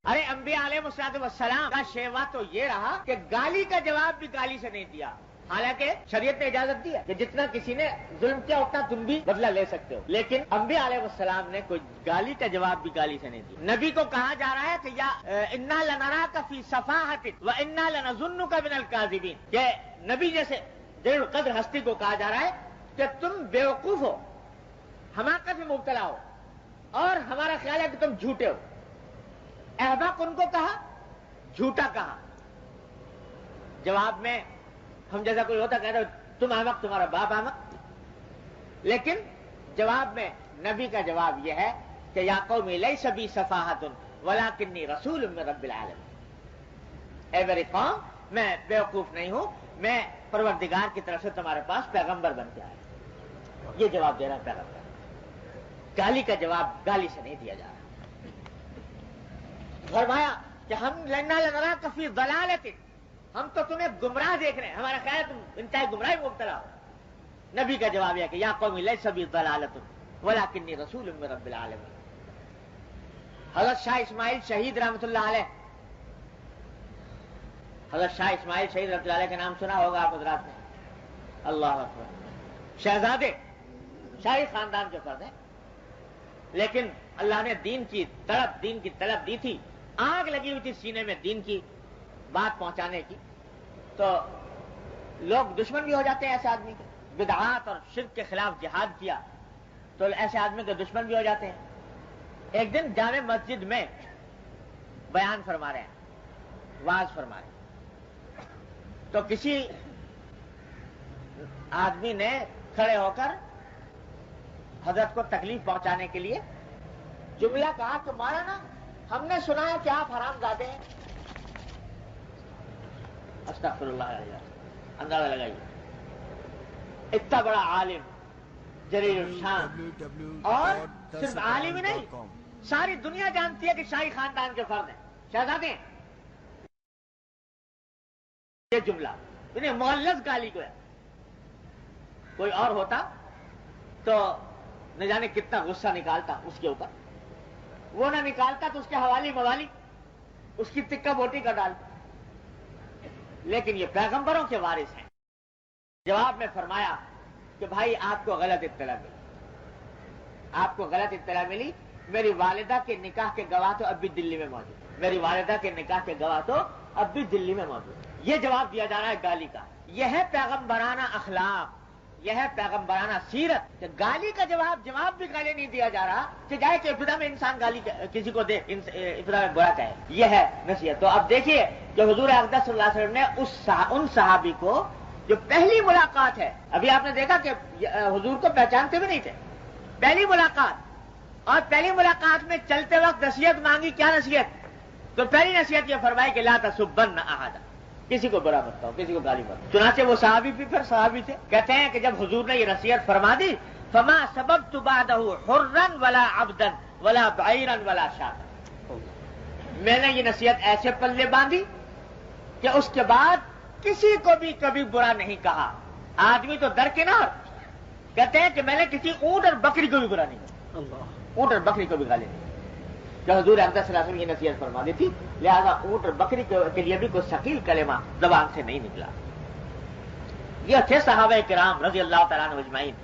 ارے انبیاء علیہ السلام کا شیوا تو یہ رہا کہ گالی کا جواب بھی گالی سے نہیں دیا، حالانکہ شریعت نے اجازت دی ہے کہ جتنا کسی نے ظلم کیا اتنا تم بھی بدلہ لے سکتے ہو، لیکن انبیاء علیہ السلام نے کوئی گالی کا جواب بھی گالی سے نہیں دیا۔ نبی کو کہا جا رہا ہے کہ یا انا لنراک فی صفاحۃ وانا لنظنک من الکاذبین، کہ نبی جیسے جلیل القدر ہستی کو کہا جا رہا ہے کہ تم بیوقوف ہو، حماقت میں مبتلا ہو، اور ہمارا خیال ہے کہ تم جھوٹے ہو۔ احباق ان کو کہا، جھوٹا کہا۔ جواب میں ہم جیسا کوئی ہوتا کہتا تم احمق، تمہارا باپ احمق، لیکن جواب میں نبی کا جواب یہ ہے کہ یا قوم لیس بی صفاحۃ ولکنی رسول من رب العالمین، اے میری قوم میں بیوقوف نہیں ہوں، میں پروردگار کی طرف سے تمہارے پاس پیغمبر بن کے آیا۔ یہ جواب دے رہا ہے پیغمبر، گالی کا جواب گالی سے نہیں دیا جا رہا۔ فرمایا کہ ہم لنراک فی ضلالۃ، ہم تو تمہیں گمراہ دیکھ رہے ہیں، ہمارا خیال ہے تم انتہائی گمراہی میں مبتلا ہو۔ نبی کا جواب یہ کہ یا قوم لیس بی ضلالۃ ولکنی رسول من رب العالمین۔ حضرت شاہ اسماعیل شہید رحمۃ اللہ علیہ، حضرت شاہ اسماعیل شہید رحمۃ اللہ علیہ کا نام سنا ہوگا آپ حضرات نے، اللہ اکبر، شہزادے شاہی خاندان کے فرد ہیں، لیکن اللہ نے دین کی طلب دی تھی، آگ لگی ہوئی تھی سینے میں دین کی بات پہنچانے کی، تو لوگ دشمن بھی ہو جاتے ہیں ایسے آدمی کے، بدعات اور شرک کے خلاف جہاد کیا تو ایسے آدمی کے دشمن بھی ہو جاتے ہیں۔ ایک دن جامع مسجد میں بیان فرما رہے ہیں، واز فرما رہے ہیں، تو کسی آدمی نے کھڑے ہو کر حضرت کو تکلیف پہنچانے کے لیے جملہ کہا کہ مولانا ہم نے سنا ہے کہ آپ حرام زادے ہیں۔ استغفر اللہ علیہ، اندازہ لگائیے، اتنا بڑا عالم جلیل الشان، اور صرف عالم ہی نہیں، ساری دنیا جانتی ہے کہ شاہی خاندان کے فرد ہیں، شہزادے ہیں۔ یہ جملہ انہیں مغلظ گالی کو ہے، کوئی اور ہوتا تو نہ جانے کتنا غصہ نکالتا اس کے اوپر، وہ نہ نکالتا تو اس کے حوالی موالی اس کی تکہ بوٹی کا ڈالتا، لیکن یہ پیغمبروں کے وارث ہیں۔ جواب میں فرمایا کہ بھائی آپ کو غلط اطلاع ملی، آپ کو غلط اطلاع ملی، میری والدہ کے نکاح کے گواہ تو اب بھی دلی میں موجود، میری والدہ کے نکاح کے گواہ تو اب بھی دلی میں موجود۔ یہ جواب دیا جا رہا ہے گالی کا، یہ ہے پیغمبرانہ اخلاق، یہ ہے پیغمبرانہ سیرت، کہ گالی کا جواب بھی گالی نہیں دیا جا رہا کہ جائے کہ ابتدا میں انسان گالی کسی کو دے، ابتدا میں برا کہے، یہ ہے نصیحت۔ تو اب دیکھیے کہ حضور اقدس صلی اللہ علیہ وسلم نے ان صحابی کو جو پہلی ملاقات ہے، ابھی آپ نے دیکھا کہ حضور کو پہچانتے بھی نہیں تھے، پہلی ملاقات، اور پہلی ملاقات میں چلتے وقت نصیحت مانگی، کیا نصیحت؟ تو پہلی نصیحت یہ فرمائی کہ لا تسبن احدا، کسی کو برا مت کہو، کسی کو گالی مت۔ چنانچہ وہ صحابی بھی پھر صحابی تھے، کہتے ہیں کہ جب حضور نے یہ نصیحت فرما دی، فما سببت بعدہ حرا ولا عبدا ولا بعیرا ولا شاتا، میں نے یہ نصیحت ایسے پلے باندھی کہ اس کے بعد کسی کو بھی کبھی برا نہیں کہا، آدمی تو درکنار، کہتے ہیں کہ میں نے کسی اونٹ اور بکری کو بھی برا نہیں کہا، اونٹ اور بکری کو بھی گالی نہیں، کہ حضور اقدس صلی اللہ علیہ وسلم یہ نصیحت فرما دی تھی، لہذا اونٹ اور بکری کے لیے بھی کوئی ثقیل کلمہ زبان سے نہیں نکلا۔ یہ تھے صحابہ کرام رضی اللہ تعالیٰ عنہ اجمعین،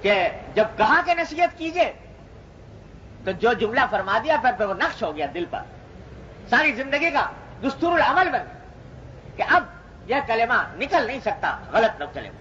کہ جب کہا کہ نصیحت کیجئے تو جو جملہ فرما دیا پھر وہ نقش ہو گیا دل پر، ساری زندگی کا دستور العمل بن گیا کہ اب یہ کلمہ نکل نہیں سکتا غلط نہ کلمہ۔